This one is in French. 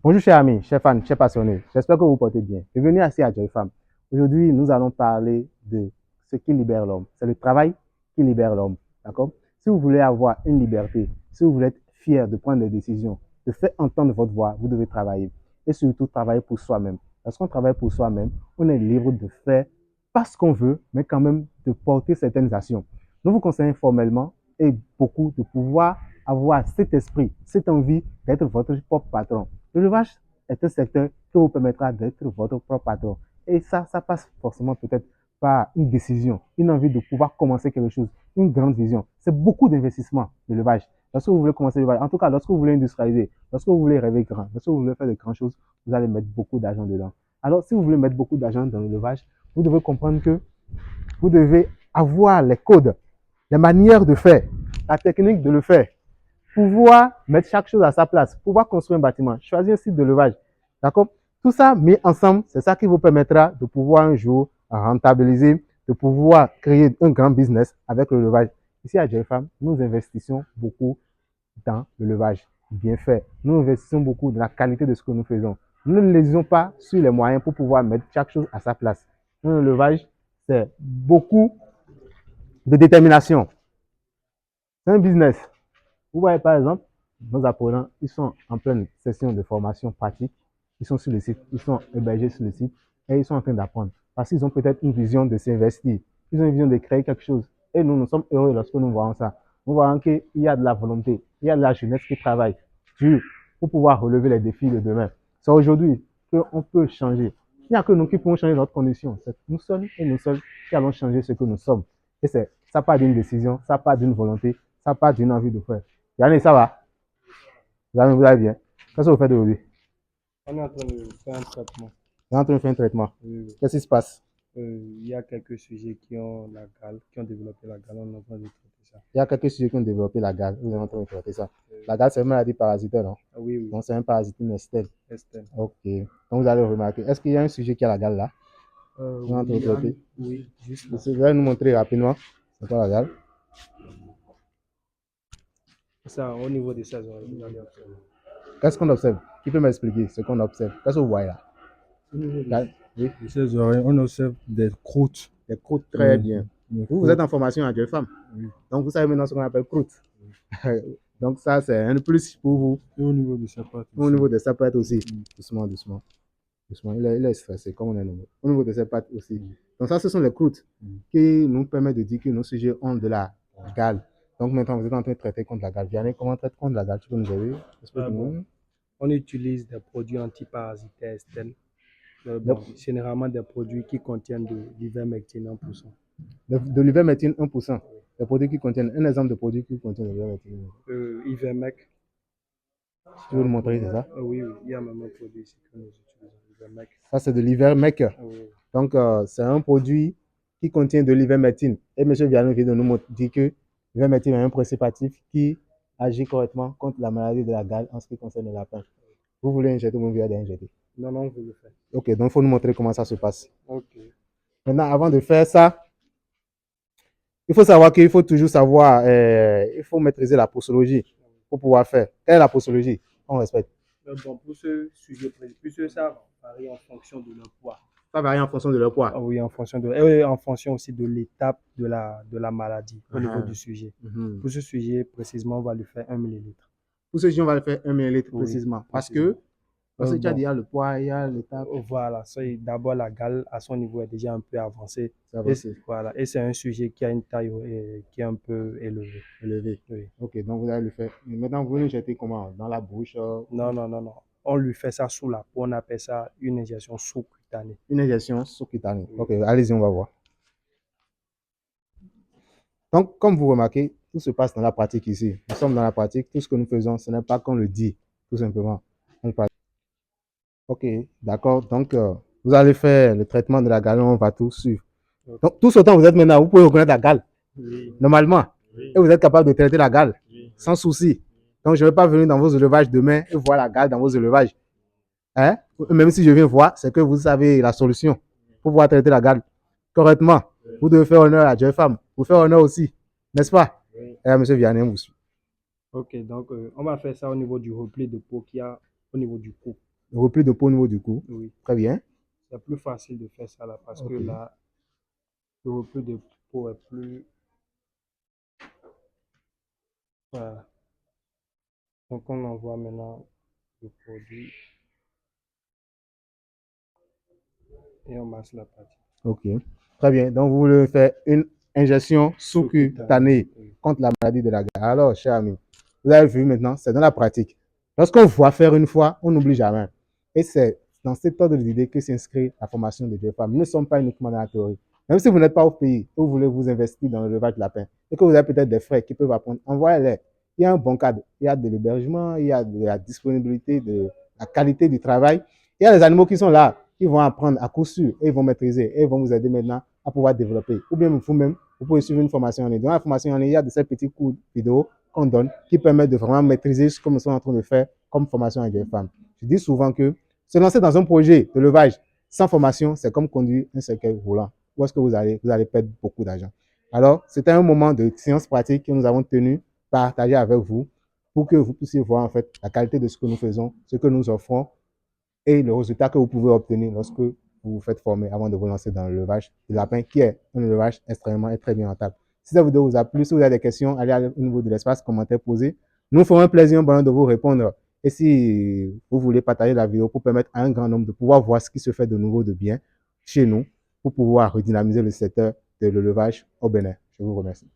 Bonjour chers amis, chers fans, chers passionnés, j'espère que vous vous portez bien. Bienvenue à Joy Femme. Aujourd'hui, nous allons parler de ce qui libère l'homme. C'est le travail qui libère l'homme, d'accord? Si vous voulez avoir une liberté, si vous voulez être fier de prendre des décisions, de faire entendre votre voix, vous devez travailler. Et surtout, travailler pour soi-même. Lorsqu'on travaille pour soi-même, on est libre de faire pas ce qu'on veut, mais quand même de porter certaines actions. Nous vous conseillons formellement et beaucoup de pouvoir avoir cet esprit, cette envie d'être votre propre patron. L'élevage est un secteur qui vous permettra d'être votre propre patron. Et ça passe forcément peut-être par une décision, une envie de pouvoir commencer quelque chose, une grande vision. C'est beaucoup d'investissement, l'élevage. Lorsque vous voulez commencer l'élevage, en tout cas, lorsque vous voulez industrialiser, lorsque vous voulez rêver grand, lorsque vous voulez faire de grandes choses, vous allez mettre beaucoup d'argent dedans. Alors, si vous voulez mettre beaucoup d'argent dans l'élevage, vous devez comprendre que vous devez avoir les codes, les manières de faire, la technique de le faire, pouvoir mettre chaque chose à sa place, pouvoir construire un bâtiment, choisir un site de levage. D'accord? Tout ça mis ensemble, c'est ça qui vous permettra de pouvoir un jour rentabiliser, de pouvoir créer un grand business avec le levage. Ici à JFAM, nous investissons beaucoup dans le levage bien fait. Nous investissons beaucoup dans la qualité de ce que nous faisons. Nous ne lésons pas sur les moyens pour pouvoir mettre chaque chose à sa place. Le levage, c'est beaucoup de détermination. C'est un business. Vous voyez par exemple, nos apprenants, ils sont en pleine session de formation pratique, ils sont sur le site, ils sont hébergés sur le site et ils sont en train d'apprendre. Parce qu'ils ont peut-être une vision de s'investir, ils ont une vision de créer quelque chose. Et nous sommes heureux lorsque nous voyons ça. Nous voyons qu'il y a de la volonté, il y a de la jeunesse qui travaille dur pour pouvoir relever les défis de demain. C'est aujourd'hui qu'on peut changer. Il n'y a que nous qui pouvons changer notre condition. C'est nous seuls et nous seuls qui allons changer ce que nous sommes. Et ça part d'une décision, ça part d'une volonté, ça part d'une envie de faire. Yannick, ça va? Vous allez bien? Qu'est-ce que vous faites aujourd'hui? On est en train de faire un traitement. Vous êtes en train de faire un traitement. Oui. Qu'est-ce qui se passe? Il y a quelques sujets qui ont la gale, qui ont développé la gale. On est en train de traiter ça. Il y a quelques sujets qui ont développé la gale. Vous êtes en train de traiter ça. La gale, c'est une maladie parasitaire, non? Oui. Donc, c'est un parasitisme externe. Estelle. Ok. Donc, vous allez remarquer. Est-ce qu'il y a un sujet qui a la gale là? Vous êtes en train de traiter? Oui, juste là. Vous allez nous montrer rapidement. C'est quoi la gale? Ça, au niveau des saisons, vous allez observer. Qu'est-ce qu'on observe? Qui peut m'expliquer ce qu'on observe? Qu'est-ce que vous voyez là? Au niveau des Gale? Oui. ces oreilles, on observe des croûtes. Des croûtes, très bien. Vous êtes en formation à Femme. Oui. Donc, vous savez maintenant ce qu'on appelle croûte. Donc, ça, c'est un plus pour vous. Et au niveau de sa patte. Au niveau de sa patte aussi. Doucement, doucement. Doucement. Il est stressé, comme on est nommé. Au niveau de ses pattes aussi. Donc, ça, ce sont les croûtes qui nous permettent de dire que nos sujets ont de la gale. Donc, maintenant, vous êtes en train de traiter contre la gale. Vianney, comment on traite contre la gale? Tu peux nous aider? On utilise des produits antiparasitaires externes. Généralement des produits qui contiennent de l'ivermectine 1%. De l'ivermectine 1%. Des produits qui contiennent, un exemple de produit qui contient de l'ivermectine. Ivermec. Tu veux nous montrer, c'est ça? Oui, il y a même un produit ici que nous utilisons, l'ivermec. Ça, c'est de l'ivermec. Oui. Donc, c'est un produit qui contient de l'ivermectine. Et M. Vianney vient de nous dire que l'ivermectine est un principe actif qui agit correctement contre la maladie de la gale en ce qui concerne le lapin. Vous voulez injecter ou vous voulez injecter? Non, on veut le faire. Ok, donc il faut nous montrer comment ça se passe. Ok. Maintenant, avant de faire ça, il faut savoir qu'il faut toujours savoir, il faut maîtriser la posologie pour pouvoir faire. Quelle est la posologie? On respecte. Bon, pour ce sujet, puisque ça varie en fonction de leur poids. Ça varie en fonction de leur poids. Oui, en fonction aussi de l'étape de la maladie au niveau du sujet. Pour ce sujet, précisément, on va lui faire 1 millilitre. Pour ce sujet, on va le faire 1 millilitre précisément. Parce que tu as dit, il y a le poids, il y a l'étape. Voilà, d'abord la gale à son niveau est déjà un peu avancée. Voilà, et c'est un sujet qui a une taille qui est un peu élevée. Oui. Ok, donc vous allez le faire. Maintenant, vous le jetez comment? Dans la bouche? Non. On lui fait ça sous la peau. On appelle ça une injection sous-cutanée. Une injection sous-cutanée. Oui. Ok, allez-y, on va voir. Donc, comme vous remarquez, tout se passe dans la pratique ici. Nous sommes dans la pratique. Tout ce que nous faisons, ce n'est pas qu'on le dit, tout simplement. Ok, d'accord. Donc, vous allez faire le traitement de la gale, on va tout suivre. Okay. Donc, tout ce temps vous êtes maintenant, vous pouvez reconnaître la gale. Oui. Normalement. Oui. Et vous êtes capable de traiter la gale sans souci. Donc, je ne vais pas venir dans vos élevages demain et voir la gale dans vos élevages. Hein? Même si je viens voir, c'est que vous savez la solution pour pouvoir traiter la gale correctement. Oui. Vous devez faire honneur à Dieu femme. Vous faire honneur aussi, n'est-ce pas? Oui. Et M. Vianney vous suit. Ok, donc on va faire ça au niveau du repli de peau qu'il y a au niveau du cou. Le repli de peau au niveau du cou. Oui. Très bien. C'est plus facile de faire ça là parce que Ok. là, le repli de peau est plus. Voilà. Donc, on envoie maintenant le produit et on masse la partie. Ok. Très bien. Donc, vous voulez faire une injection sous-cutanée Oui. contre la maladie de la gare. Alors, cher ami, vous avez vu maintenant, c'est dans la pratique. Lorsqu'on voit faire une fois, on n'oublie jamais. Et c'est dans cet ordre d'idée que s'inscrit la formation de GFAM. Nous ne sommes pas uniquement dans la théorie. Même si vous n'êtes pas au pays et vous voulez vous investir dans le levage de lapin et que vous avez peut-être des frais qui peuvent apprendre, envoyez-les. Il y a un bon cadre. Il y a de l'hébergement, il y a de la disponibilité, de la qualité du travail. Il y a des animaux qui sont là, qui vont apprendre à coup sûr et ils vont maîtriser et ils vont vous aider maintenant à pouvoir développer. Ou bien vous-même, vous pouvez suivre une formation en ligne. Dans la formation en ligne, il y a de ces petits cours vidéo qu'on donne qui permettent de vraiment maîtriser ce que nous sommes en train de faire comme formation avec les femmes. Je dis souvent que se lancer dans un projet de levage sans formation, c'est comme conduire un cercueil roulant. Où est-ce que vous allez perdre beaucoup d'argent. Alors, c'était un moment de séance pratique que nous avons tenu partager avec vous pour que vous puissiez voir en fait la qualité de ce que nous faisons, ce que nous offrons et le résultat que vous pouvez obtenir lorsque vous vous faites former avant de vous lancer dans le levage du lapin, qui est un élevage extrêmement et très bien rentable. Si cette vidéo vous a plu, si vous avez des questions, allez au niveau de l'espace commentaire posé. Nous ferons un plaisir de vous répondre. Et si vous voulez partager la vidéo pour permettre à un grand nombre de pouvoir voir ce qui se fait de nouveau, de bien chez nous, pour pouvoir redynamiser le secteur de l'élevage au Bénin. Je vous remercie.